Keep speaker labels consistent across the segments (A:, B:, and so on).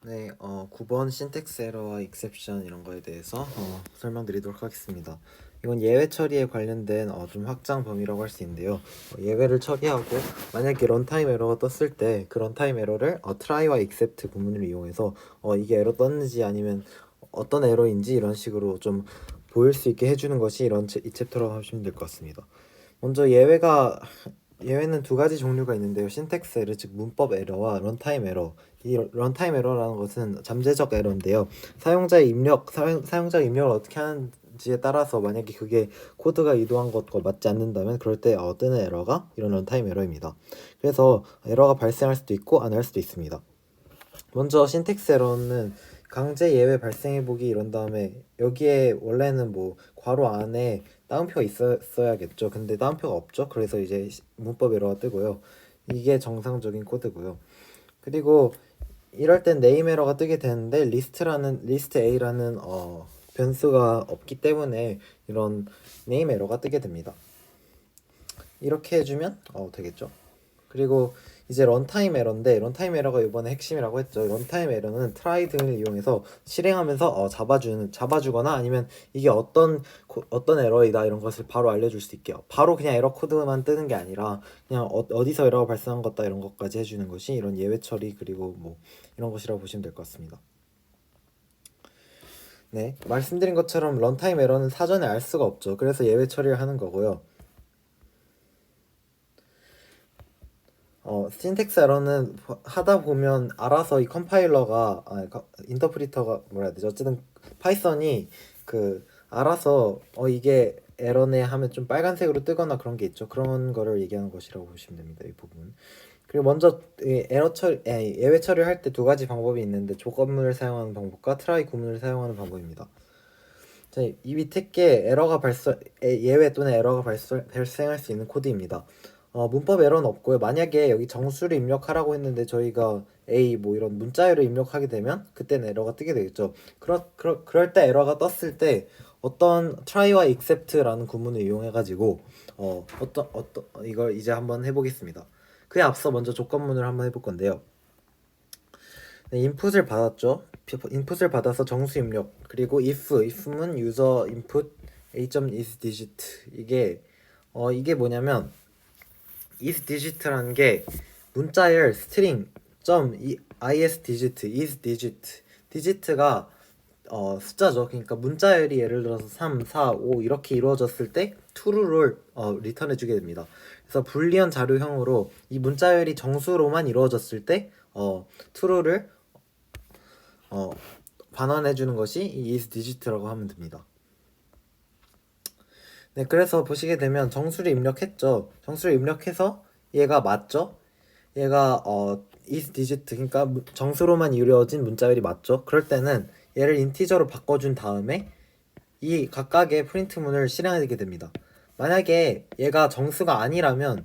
A: 네, 9번 신텍스 에러와 익셉션 이런 거에 대해서 설명드리도록 하겠습니다. 이건 예외 처리에 관련된 좀 확장 범위라고 할 수 있는데요. 예외를 처리하고 만약에 런타임 에러가 떴을 때 그 런타임 에러를 try와 except 구문을 이용해서 이게 에러 떴는지 아니면 어떤 에러인지 이런 식으로 좀 보일 수 있게 해주는 것이 이 챕터라고 하시면 될 것 같습니다. 먼저 예외는 두 가지 종류가 있는데요. 신텍스 에러, 즉 문법 에러와 런타임 에러. 이 런타임 에러라는 것은 잠재적 에러인데요. 사용자의 입력을 어떻게 하는지에 따라서 만약에 그게 코드가 의도한 것과 맞지 않는다면 그럴 때 뜨는 에러가 이런 런타임 에러입니다. 그래서 에러가 발생할 수도 있고 안 할 수도 있습니다. 먼저 신텍스 에러는 강제 예외 발생해보기 이런 다음에 여기에 원래는 뭐 괄호 안에 따옴표가 있어야겠죠. 근데 따옴표가 없죠. 그래서 이제 문법 에러가 뜨고요. 이게 정상적인 코드고요. 그리고 이럴 땐 네임 에러가 뜨게 되는데 리스트 A라는 변수가 없기 때문에 이런 네임 에러가 뜨게 됩니다. 이렇게 해주면 되겠죠. 그리고 이제 런타임 에러인데 런타임 에러가 이번에 핵심이라고 했죠. 런타임 에러는 트라이 등을 이용해서 실행하면서 잡아주거나 아니면 이게 어떤 에러이다 이런 것을 바로 알려줄 수 있게요. 바로 그냥 에러 코드만 뜨는 게 아니라 그냥 어디서 에러가 발생한 것다 이런 것까지 해주는 것이 이런 예외 처리 그리고 뭐 이런 것이라고 보시면 될 것 같습니다. 네, 말씀드린 것처럼 런타임 에러는 사전에 알 수가 없죠. 그래서 예외 처리를 하는 거고요. 신텍스 에러는 하다 보면 알아서 이 컴파일러가 인터프리터가 뭐라 해야 되죠? 어쨌든 파이썬이 알아서 이게 에러네 하면 좀 빨간색으로 뜨거나 그런 게 있죠. 그런 거를 얘기하는 것이라고 보시면 됩니다. 이 부분. 그리고 먼저 예외 처리를 할 때 두 가지 방법이 있는데 조건문을 사용하는 방법과 트라이 구문을 사용하는 방법입니다. 자, 이 밑에 게 예외 또는 에러가 발생할 수 있는 코드입니다. 문법 에러는 없고요. 만약에 여기 정수를 입력하라고 했는데 저희가 A 뭐 이런 문자열을 입력하게 되면 그때는 에러가 뜨게 되겠죠. 그럴 때 에러가 떴을 때 어떤 try와 except라는 구문을 이용해 가지고 이걸 이제 한번 해보겠습니다. 그에 앞서 먼저 조건문을 한번 해볼 건데요. 네, 인풋을 받았죠. 인풋을 받아서 정수 입력 그리고 if문 user input a.isDigit 이게 뭐냐면 isDigit라는 게 문자열 string isDigit digit가 숫자죠. 그러니까 문자열이 예를 들어서 3, 4, 5 이렇게 이루어졌을 때 true를 리턴해 주게 됩니다. 그래서 불리언 자료형으로 이 문자열이 정수로만 이루어졌을 때 true를 반환해 주는 것이 이 isDigit라고 하면 됩니다. 네, 그래서 보시게 되면 정수를 입력했죠. 정수를 입력해서 얘가 맞죠? 얘가 isDigit 그러니까 정수로만 이루어진 문자열이 맞죠? 그럴 때는 얘를 인티저로 바꿔준 다음에 이 각각의 프린트문을 실행하게 됩니다. 만약에 얘가 정수가 아니라면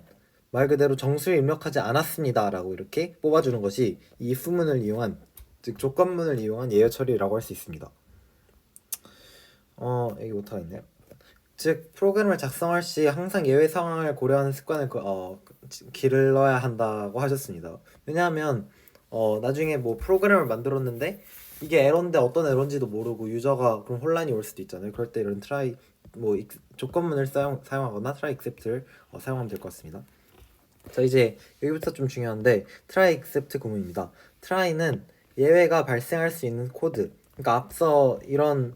A: 말 그대로 정수를 입력하지 않았습니다 라고 이렇게 뽑아주는 것이 이 if문을 이용한 즉 조건문을 이용한 예외 처리라고 할 수 있습니다. 여기 못하겠네요. 즉 프로그램을 작성할 시 항상 예외 상황을 고려하는 습관을 길러야 한다고 하셨습니다. 왜냐하면 나중에 뭐 프로그램을 만들었는데 이게 에러인데 어떤 에러인지도 모르고 유저가 그럼 혼란이 올 수도 있잖아요. 그럴 때 이런 트라이 조건문을 사용하거나 트라이 익셉트를 사용하면 될 것 같습니다. 자, 이제 여기부터 좀 중요한데 트라이 익셉트 구문입니다. 트라이는 예외가 발생할 수 있는 코드. 그러니까 앞서 이런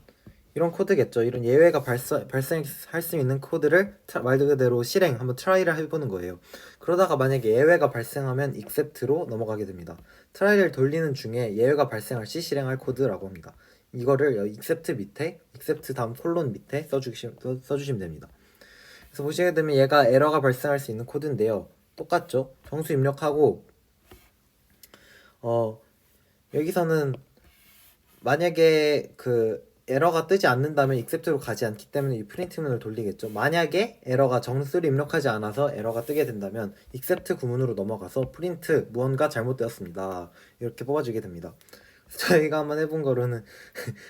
A: 코드겠죠. 이런 예외가 발생할 수 있는 코드를 말 그대로 한번 트라이를 해보는 거예요. 그러다가 만약에 예외가 발생하면 except로 넘어가게 됩니다. 트라이를 돌리는 중에 예외가 발생할 시 실행할 코드라고 합니다. 이거를 except 다음 콜론 밑에 써주시면 됩니다. 그래서 보시게 되면 얘가 에러가 발생할 수 있는 코드인데요. 똑같죠? 정수 입력하고 여기서는 만약에 에러가 뜨지 않는다면 except로 가지 않기 때문에 이 프린트문을 돌리겠죠. 만약에 에러가 정수를 입력하지 않아서 에러가 뜨게 된다면 except 구문으로 넘어가서 프린트 무언가 잘못되었습니다 이렇게 뽑아주게 됩니다. 저희가 한번 해본 거로는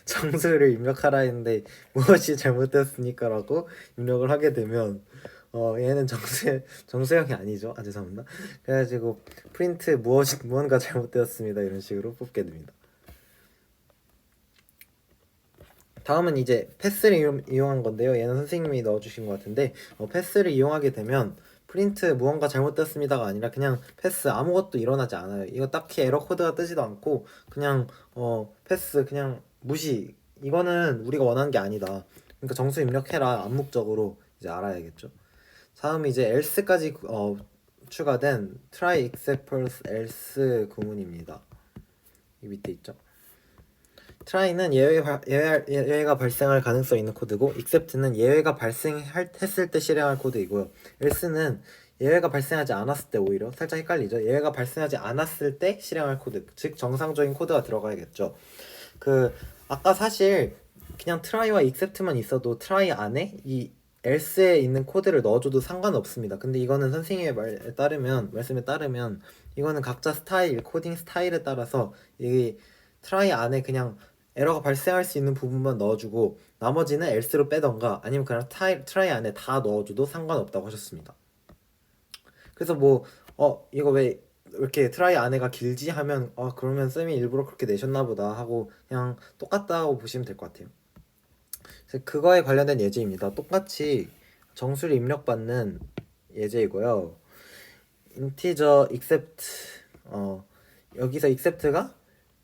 A: 정수를 입력하라 했는데 무엇이 잘못되었습니까? 라고 입력을 하게 되면 얘는 정수형이 아니죠. 죄송합니다. 그래가지고 프린트 무언가 잘못되었습니다 이런 식으로 뽑게 됩니다. 다음은 이제 패스를 이용한 건데요. 얘는 선생님이 넣어주신 것 같은데 패스를 이용하게 되면 프린트 무언가 잘못됐습니다가 아니라 그냥 패스 아무것도 일어나지 않아요. 이거 딱히 에러 코드가 뜨지도 않고 그냥 패스 그냥 무시. 이거는 우리가 원하는 게 아니다. 그러니까 정수 입력해라 암묵적으로 이제 알아야겠죠. 다음 이제 else까지 추가된 try except else 구문입니다. 이 밑에 있죠. try는 예외가 발생할 가능성이 있는 코드고 except는 예외가 발생했을 때 실행할 코드이고요. else는 예외가 발생하지 않았을 때 오히려 살짝 헷갈리죠. 예외가 발생하지 않았을 때 실행할 코드, 즉 정상적인 코드가 들어가야겠죠. 아까 사실 그냥 try와 except만 있어도 try 안에 이 else에 있는 코드를 넣어줘도 상관없습니다. 근데 이거는 선생님의 말씀에 따르면 이거는 각자 스타일, 코딩 스타일에 따라서 이 try 안에 그냥 에러가 발생할 수 있는 부분만 넣어주고 나머지는 else로 빼던가 아니면 그냥 try 안에 다 넣어줘도 상관없다고 하셨습니다. 그래서 이거 왜 이렇게 try 안에가 길지 하면 그러면 쌤이 일부러 그렇게 내셨나 보다 하고 그냥 똑같다고 보시면 될 것 같아요. 그거에 관련된 예제입니다. 똑같이 정수를 입력받는 예제이고요. integer except 여기서 except가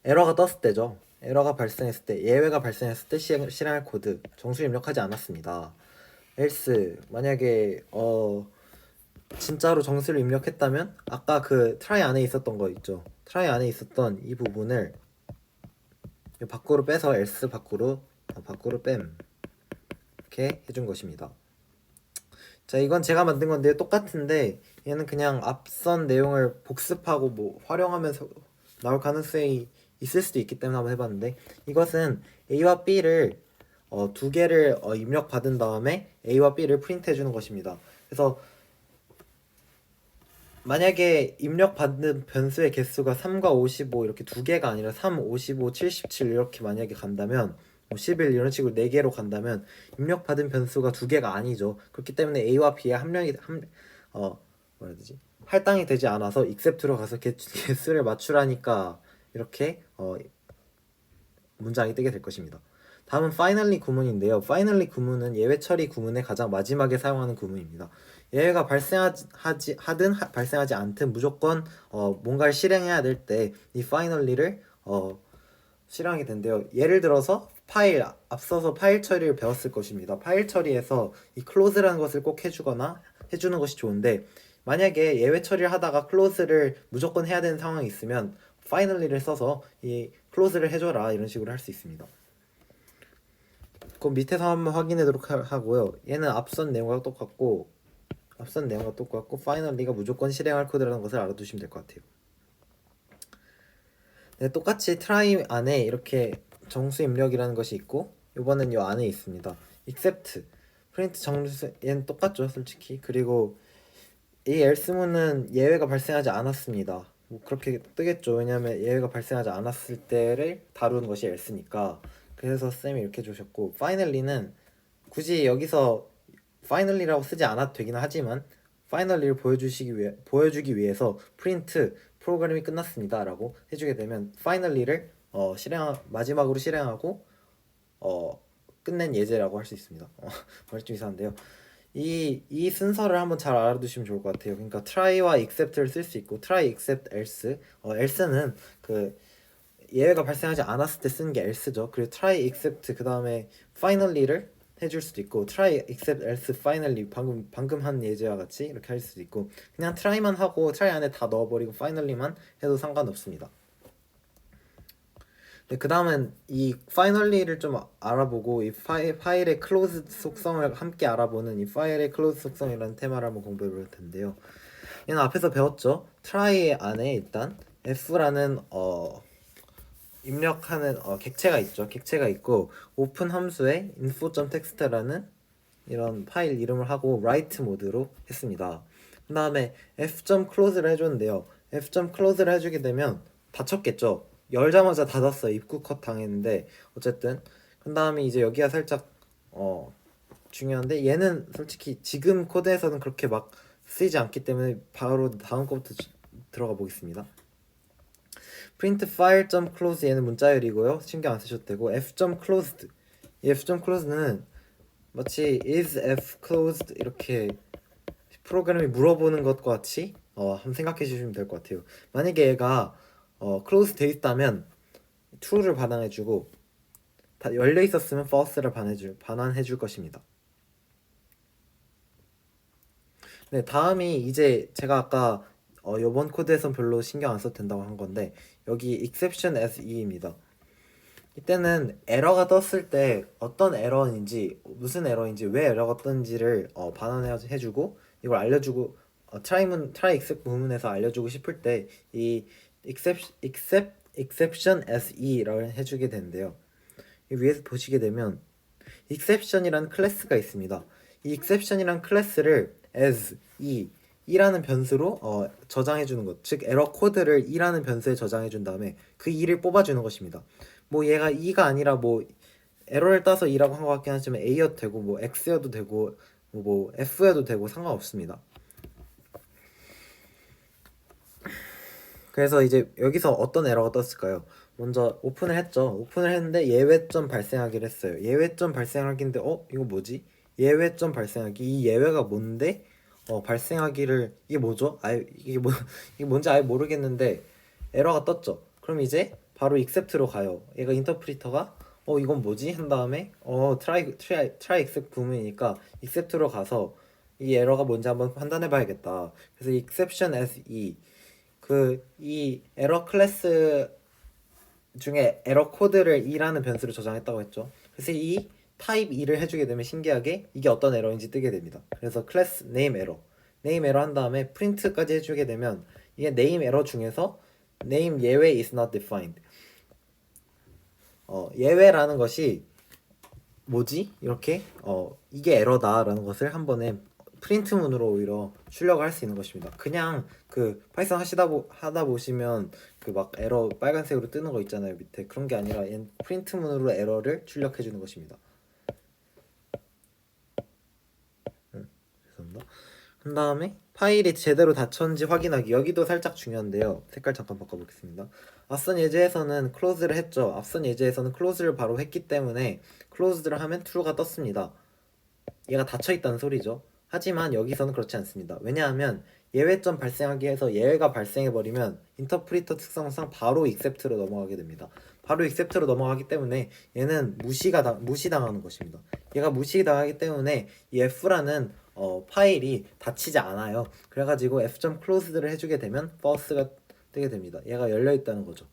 A: 에러가 떴을 때죠. 에러가 발생했을 때, 예외가 발생했을 때 실행할 코드 정수를 입력하지 않았습니다. else 만약에 진짜로 정수를 입력했다면 아까 그 try 안에 있었던 거 있죠. try 안에 있었던 이 부분을 밖으로 빼서 else 밖으로 뺨 이렇게 해준 것입니다. 자, 이건 제가 만든 건데 똑같은데 얘는 그냥 앞선 내용을 복습하고 활용하면서 나올 가능성이 있을 수도 있기 때문에 한번 해봤는데 이것은 A와 B를 두 개를 입력받은 다음에 A와 B를 프린트 해주는 것입니다. 그래서 만약에 입력받는 변수의 개수가 3과 55 이렇게 두 개가 아니라 3, 55, 77 이렇게 만약에 간다면 11 이런 식으로 4개로 간다면 입력받은 변수가 두 개가 아니죠. 그렇기 때문에 A와 B의 할당이 되지 않아서 except로 가서 개수를 맞추라니까 이렇게 문장이 뜨게 될 것입니다. 다음은 finally 구문인데요. finally 구문은 예외 처리 구문의 가장 마지막에 사용하는 구문입니다. 예외가 발생하든 발생하지 않든 무조건 뭔가를 실행해야 될 때 이 finally를 실행하게 된대요. 예를 들어서 앞서서 파일 처리를 배웠을 것입니다. 파일 처리에서 이 close라는 것을 꼭 해주는 것이 좋은데 만약에 예외 처리를 하다가 close를 무조건 해야 되는 상황이 있으면 finally를 써서 이 close를 해줘라 이런 식으로 할 수 있습니다. 그럼 밑에서 한번 확인하도록 하고요. 얘는 앞선 내용과 똑같고 finally가 무조건 실행할 코드라는 것을 알아두시면 될 것 같아요. 네, 똑같이 try 안에 이렇게 정수 입력이라는 것이 있고 이번엔 이 안에 있습니다. except 프린트 정수 얘는 똑같죠 솔직히. 그리고 이 else문은 예외가 발생하지 않았습니다. 그렇게 뜨겠죠. 왜냐하면 예외가 발생하지 않았을 때를 다루는 것이 else니까. 그래서 쌤이 이렇게 주셨고 finally는 굳이 여기서 finally라고 쓰지 않아도 되긴 하지만 finally를 보여주기 위해서 print 프로그램이 끝났습니다 라고 해주게 되면 finally를 마지막으로 실행하고 끝낸 예제라고 할 수 있습니다. 말이 좀 이상한데요. 이 순서를 한번 잘 알아두시면 좋을 것 같아요. 그러니까 try와 except를 쓸 수 있고 try, except, else. else는 그 예외가 발생하지 않았을 때 쓰는 게 else죠. 그리고 try, except 그 다음에 finally를 해줄 수도 있고 try, except, else, finally 방금 한 예제와 같이 이렇게 할 수도 있고 그냥 try만 하고 try 안에 다 넣어버리고 finally만 해도 상관없습니다. 네, 그 다음은 이 finally를 좀 알아보고 이 파일의 close 속성을 함께 알아보는 이 파일의 close 속성이라는 테마를 한번 공부해 볼 텐데요. 얘는 앞에서 배웠죠. try 안에 일단 f라는 입력하는 객체가 있죠. 객체가 있고 오픈 함수에 info.txt라는 이런 파일 이름을 하고 write 모드로 했습니다. 그 다음에 f.close를 해줬는데요. f.close를 해주게 되면 닫혔겠죠. 열자마자 닫았어요. 입구 컷 당했는데 어쨌든 그 다음에 이제 여기가 살짝 중요한데 얘는 솔직히 지금 코드에서는 그렇게 막 쓰이지 않기 때문에 바로 다음 거부터 들어가 보겠습니다. print file.close 얘는 문자열이고요. 신경 안 쓰셔도 되고 f.closed 이 f.close는 마치 is f closed 이렇게 프로그램이 물어보는 것과 같이 한번 생각해 주시면 될 것 같아요. 만약에 얘가 close 돼 있다면 true를 반환해주고 다 열려 있었으면 false를 반환해줄 것입니다. 네, 다음이 이제 제가 아까 이번 코드에선 별로 신경 안 써도 된다고 한 건데 여기 exception SE입니다. 이때는 에러가 떴을 때 어떤 에러인지 무슨 에러인지 왜 에러가 떴는지를 반환해주고 이걸 알려주고 try except 부문에서 알려주고 싶을 때 이 exception SE를 해주게 되는데요. 이 위에서 보시게 되면 exception이라는 클래스가 있습니다. 이 exception이라는 클래스를 as e라는 변수로 저장해 주는 것, 즉 에러 코드를 e라는 변수에 저장해 준 다음에 그 e를 뽑아 주는 것입니다. 뭐 얘가 e가 아니라 뭐 에러를 따서 e라고 한 것 같긴 하지만 a여도 되고 뭐 x여도 되고 뭐 f여도 되고 상관없습니다. 그래서 이제 여기서 어떤 에러가 떴을까요? 먼저 오픈을 했죠. 오픈을 했는데 예외점 발생하기를 했어요. 예외점 발생하기인데 이거 뭐지? 예외점 발생하기. 이 예외가 뭔데? 발생하기를 이게 뭐죠? 이게 뭔지 아예 모르겠는데 에러가 떴죠. 그럼 이제 바로 accept로 가요. 얘가 인터프리터가 이건 뭐지? 한 다음에 try except 부문이니까 accept로 가서 이 에러가 뭔지 한번 판단해 봐야겠다. 그래서 exception as 이 에러 클래스 중에 에러 코드를 e라는 변수로 저장했다고 했죠. 그래서 이 타입 2를 해주게 되면 신기하게 이게 어떤 에러인지 뜨게 됩니다. 그래서 클래스 네임 에러 한 다음에 프린트까지 해주게 되면 이게 네임 에러 중에서 네임 예외 is not defined 예외라는 것이 뭐지? 이렇게 이게 에러다라는 것을 한 번에 프린트문으로 오히려 출력을 할 수 있는 것입니다. 그냥 그 파이썬 하다 보시면 그 막 에러 빨간색으로 뜨는 거 있잖아요 밑에 그런 게 아니라 프린트문으로 에러를 출력해 주는 것입니다. 죄송합니다. 그 다음에 파일이 제대로 닫혔는지 확인하기 여기도 살짝 중요한데요. 색깔 잠깐 바꿔보겠습니다. 앞선 예제에서는 close를 했죠. 앞선 예제에서는 close를 바로 했기 때문에 closed를 하면 true가 떴습니다. 얘가 닫혀있다는 소리죠. 하지만 여기서는 그렇지 않습니다. 왜냐하면 예외점 발생하기 위해서 예외가 발생해버리면 인터프리터 특성상 바로 accept로 넘어가게 됩니다. 바로 accept로 넘어가기 때문에 얘는 무시당하는 것입니다. 얘가 무시당하기 때문에 이 f라는 파일이 닫히지 않아요. 그래가지고 f.closed를 해주게 되면 false가 뜨게 됩니다. 얘가 열려있다는 거죠.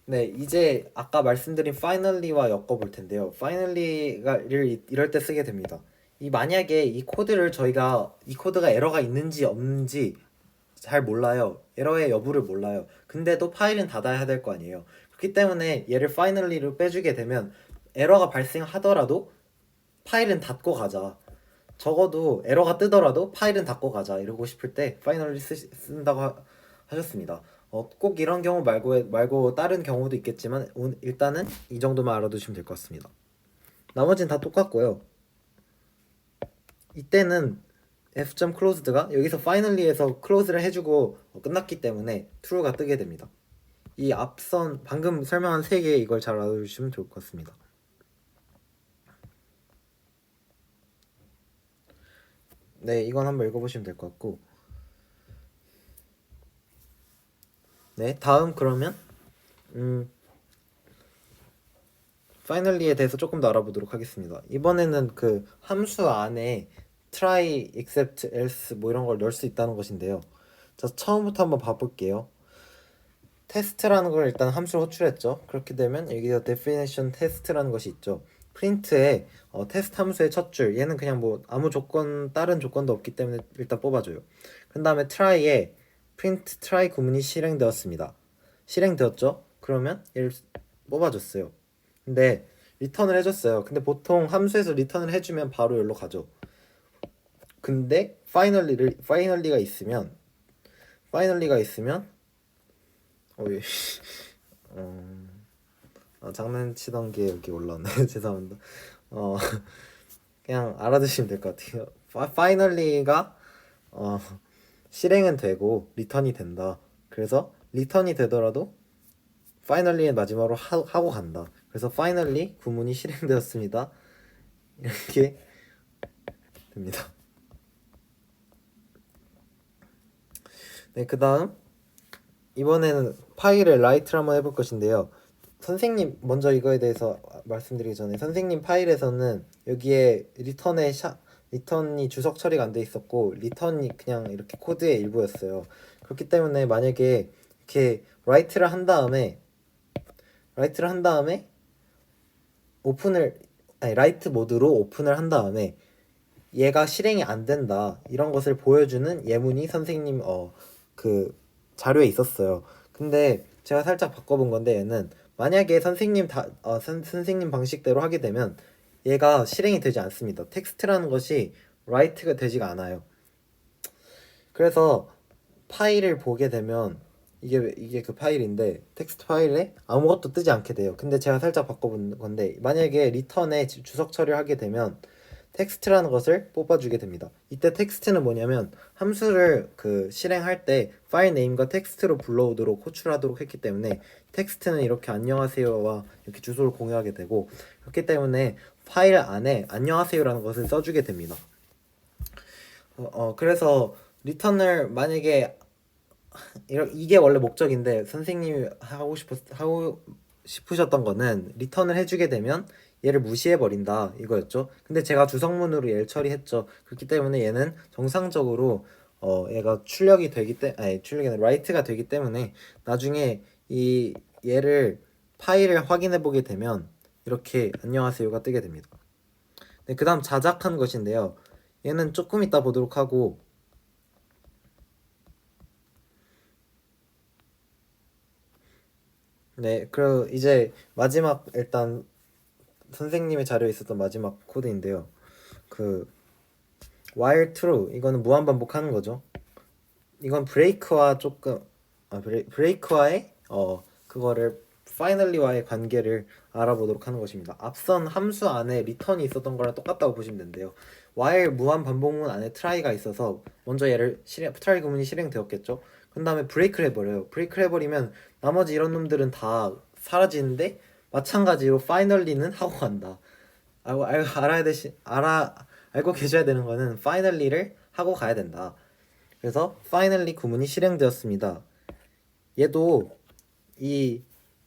A: 네, 이제 아까 말씀드린 finally와 엮어볼 텐데요. finally를 이럴 때 쓰게 됩니다. 만약에 이 코드가 에러가 있는지 없는지 잘 몰라요. 에러의 여부를 몰라요. 근데도 파일은 닫아야 될 거 아니에요. 그렇기 때문에 얘를 finally로 빼주게 되면 에러가 발생하더라도 파일은 닫고 가자. 적어도 에러가 뜨더라도 파일은 닫고 가자. 이러고 싶을 때 finally 쓴다고 하셨습니다. 꼭 이런 경우 말고 다른 경우도 있겠지만 일단은 이 정도만 알아두시면 될 것 같습니다. 나머지는 다 똑같고요. 이때는 f.closed가 여기서 finally에서 close를 해주고 끝났기 때문에 true가 뜨게 됩니다. 이 앞선 방금 설명한 3개 이걸 잘 알아두시면 좋을 것 같습니다. 네, 이건 한번 읽어보시면 될 것 같고 네, 다음 그러면 finally에 대해서 조금 더 알아보도록 하겠습니다. 이번에는 그 함수 안에 try, except, else 뭐 이런 걸 넣을 수 있다는 것인데요. 자, 처음부터 한번 봐볼게요. 테스트라는 걸 일단 함수로 호출했죠. 그렇게 되면 여기서 definition test라는 것이 있죠. 프린트에 테스트 함수의 첫 줄, 얘는 그냥 뭐 아무 다른 조건도 없기 때문에 일단 뽑아줘요. 그 다음에 try에 print try 구문이 실행되었죠. 그러면 얘를 뽑아줬어요. 근데 리턴을 해줬어요. 근데 보통 함수에서 리턴을 해주면 바로 여기로 가죠. 근데 파이널리가 있으면 예. 장난치던 게 여기 올라왔네. 죄송합니다. 그냥 알아두시면 될 것 같아요. 파이널리가 실행은 되고 리턴이 된다. 그래서 리턴이 되더라도 finally의 마지막으로 하고 간다. 그래서 finally 구문이 실행되었습니다. 이렇게 됩니다. 네, 그 다음 이번에는 파일을 라이트를 한번 해볼 것인데요. 선생님 먼저 이거에 대해서 말씀드리기 전에 선생님 파일에서는 여기에 리턴이 주석 처리가 안 돼 있었고 리턴이 그냥 이렇게 코드의 일부였어요. 그렇기 때문에 만약에 이렇게 라이트를 한 다음에 라이트 모드로 오픈을 한 다음에 얘가 실행이 안 된다 이런 것을 보여주는 예문이 선생님 그 자료에 있었어요. 근데 제가 살짝 바꿔본 건데 얘는 만약에 선생님 방식대로 하게 되면 얘가 실행이 되지 않습니다. 텍스트라는 것이 write가 되지가 않아요. 그래서 파일을 보게 되면 이게 그 파일인데 텍스트 파일에 아무것도 뜨지 않게 돼요. 근데 제가 살짝 바꿔본 건데 만약에 리턴에 주석 처리를 하게 되면 텍스트라는 것을 뽑아주게 됩니다. 이때 텍스트는 뭐냐면 함수를 그 실행할 때 파일 네임과 텍스트로 불러오도록 호출하도록 했기 때문에 텍스트는 이렇게 안녕하세요와 이렇게 주소를 공유하게 되고 그렇기 때문에 파일 안에 안녕하세요라는 것을 써주게 됩니다. 그래서 리턴을 만약에 이게 원래 목적인데 선생님이 하고 싶으셨던 거는 리턴을 해주게 되면 얘를 무시해버린다 이거였죠. 근데 제가 주성문으로 얘를 처리했죠. 그렇기 때문에 얘는 정상적으로 얘가 출력이 라이트가 되기 때문에 나중에 얘를 파일을 확인해 보게 되면 이렇게 안녕하세요가 뜨게 됩니다. 네, 그 다음 자작한 것인데요. 얘는 조금 이따 보도록 하고 네, 그리고 이제 마지막 일단 선생님의 자료에 있었던 마지막 코드인데요. 그 while true 이거는 무한 반복하는 거죠. 이건 브레이크와 조금 브레이크와의 그거를 finally와의 관계를 알아보도록 하는 것입니다. 앞선 함수 안에 return이 있었던 거랑 똑같다고 보시면 되는데요. while 무한 반복문 안에 try가 있어서 먼저 얘를 try 구문이 실행되었겠죠. 그 다음에 브레이크를 해버려요. 브레이크를 해버리면 나머지 이런 놈들은 다 사라지는데 마찬가지로 finally는 하고 간다. 알고 계셔야 되는 거는 finally를 하고 가야 된다. 그래서 finally 구문이 실행되었습니다.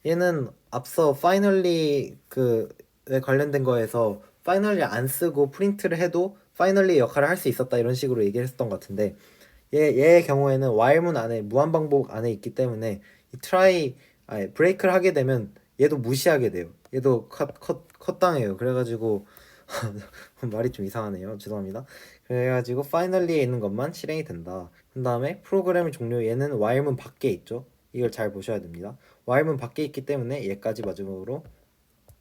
A: 얘는 앞서 finally 그에 관련된 거에서 finally 안 쓰고 프린트를 해도 finally 역할을 할 수 있었다 이런 식으로 얘기했었던 것 같은데 얘의 경우에는 while문 안에 무한반복 안에 있기 때문에 브레이크를 하게 되면 얘도 무시하게 돼요. 얘도 컷 당해요. 그래가지고 말이 좀 이상하네요. 죄송합니다. 그래가지고 finally에 있는 것만 실행이 된다. 그 다음에 프로그램의 종료 얘는 while문 밖에 있죠. 이걸 잘 보셔야 됩니다. while문 밖에 있기 때문에 얘까지 마지막으로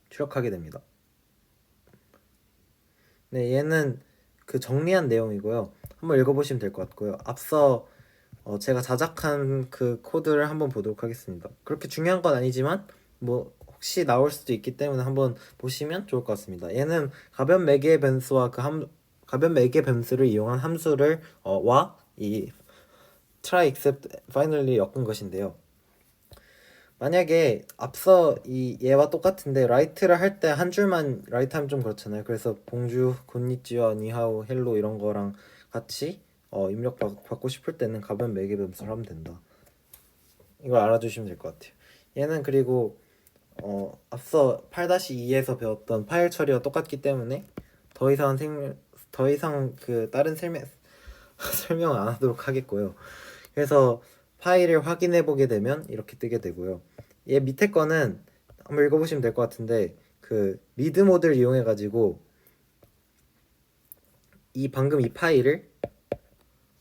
A: 출력하게 됩니다. 네, 얘는 그 정리한 내용이고요. 한번 읽어보시면 될 것 같고요. 앞서 제가 자작한 그 코드를 한번 보도록 하겠습니다. 그렇게 중요한 건 아니지만 뭐 혹시 나올 수도 있기 때문에 한번 보시면 좋을 것 같습니다. 얘는 가변 매개 변수와 가변 매개 변수를 이용한 함수를 이 try except finally 엮은 것인데요. 만약에 앞서 얘와 똑같은데 라이트를 할 때 한 줄만 라이트 하면 좀 그렇잖아요. 그래서 봉주, 곤니찌와 니하오, 헬로 이런 거랑 같이 입력 받고 싶을 때는 가변 매개 변수를 하면 된다. 이걸 알아주시면 될 것 같아요. 얘는 그리고 앞서 8-2에서 배웠던 파일 처리와 똑같기 때문에 더 이상 그 다른 설명 안 하도록 하겠고요. 그래서 파일을 확인해 보게 되면 이렇게 뜨게 되고요. 얘 밑에 거는 한번 읽어보시면 될 것 같은데 그 리드 모드를 이용해 가지고 방금 이 파일을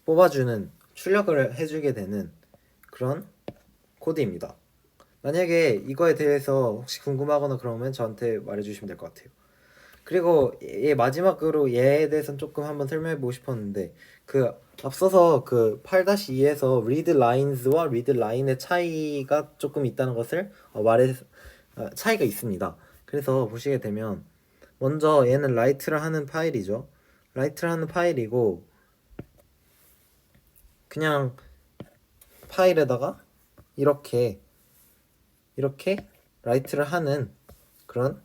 A: 뽑아주는 출력을 해주게 되는 그런 코드입니다. 만약에 이거에 대해서 혹시 궁금하거나 그러면 저한테 말해주시면 될 것 같아요. 그리고 마지막으로 얘에 대해서는 조금 한번 설명해보고 싶었는데 그 앞서서 그 8-2에서 read lines와 read line의 차이가 조금 있다는 것을 차이가 있습니다. 그래서 보시게 되면 먼저 얘는 write를 하는 파일이죠. write를 하는 파일이고 그냥 파일에다가 이렇게 라이트를 하는 그런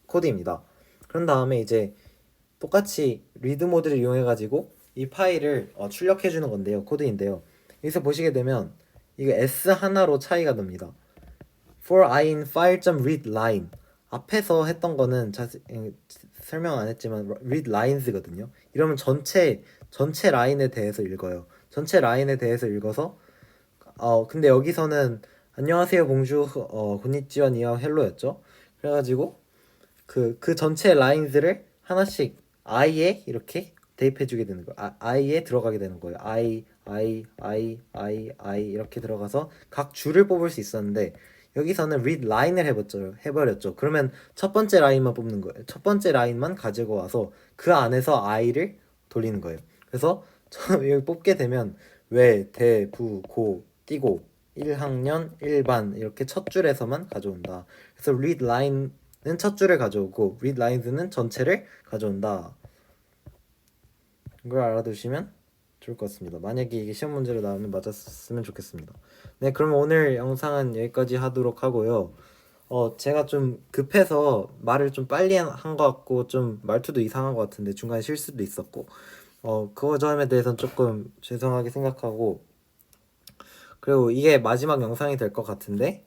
A: 코드입니다. 그런 다음에 이제 똑같이 리드 모드를 이용해 가지고 이 파일을 출력해 주는 건데요. 코드인데요. 여기서 보시게 되면 이거 S 하나로 차이가 납니다. for I in file.readline 앞에서 했던 거는 설명 안 했지만 read lines거든요. 이러면 전체 라인에 대해서 읽어요. 전체 라인에 대해서 읽어서 근데 여기서는 안녕하세요 봉주 곤니치와 니하오 헬로였죠. 그래가지고 그 전체 라인들을 하나씩 I에 이렇게 대입해주게 되는 거예요. I에 들어가게 되는 거예요. I 이렇게 들어가서 각 줄을 뽑을 수 있었는데 여기서는 read line을 해버렸죠. 그러면 첫 번째 라인만 뽑는 거예요. 첫 번째 라인만 가지고 와서 그 안에서 I를 돌리는 거예요. 그래서 여기 뽑게 되면 왜, 대, 부, 고, 띄고 1학년 1반 이렇게 첫 줄에서만 가져온다. 그래서 read line은 첫 줄을 가져오고 read lines는 전체를 가져온다. 이걸 알아두시면 좋을 것 같습니다. 만약에 이게 시험 문제로 나오면 맞았으면 좋겠습니다. 네, 그러면 오늘 영상은 여기까지 하도록 하고요. 제가 좀 급해서 말을 좀 빨리 한 것 같고 좀 말투도 이상한 것 같은데 중간에 실수도 있었고 그 점에 대해서는 조금 죄송하게 생각하고 그리고 이게 마지막 영상이 될 것 같은데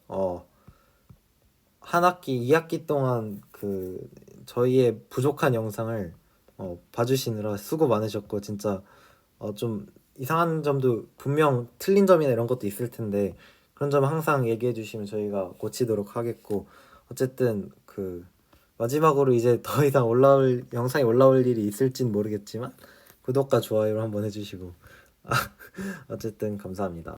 A: 한 학기, 2학기 동안 그 저희의 부족한 영상을 봐주시느라 수고 많으셨고 진짜 좀 이상한 점도 분명 틀린 점이나 이런 것도 있을 텐데 그런 점 항상 얘기해 주시면 저희가 고치도록 하겠고 어쨌든 그 마지막으로 이제 더 이상 영상이 올라올 일이 있을진 모르겠지만 구독과 좋아요를 한번 해주시고 어쨌든 감사합니다.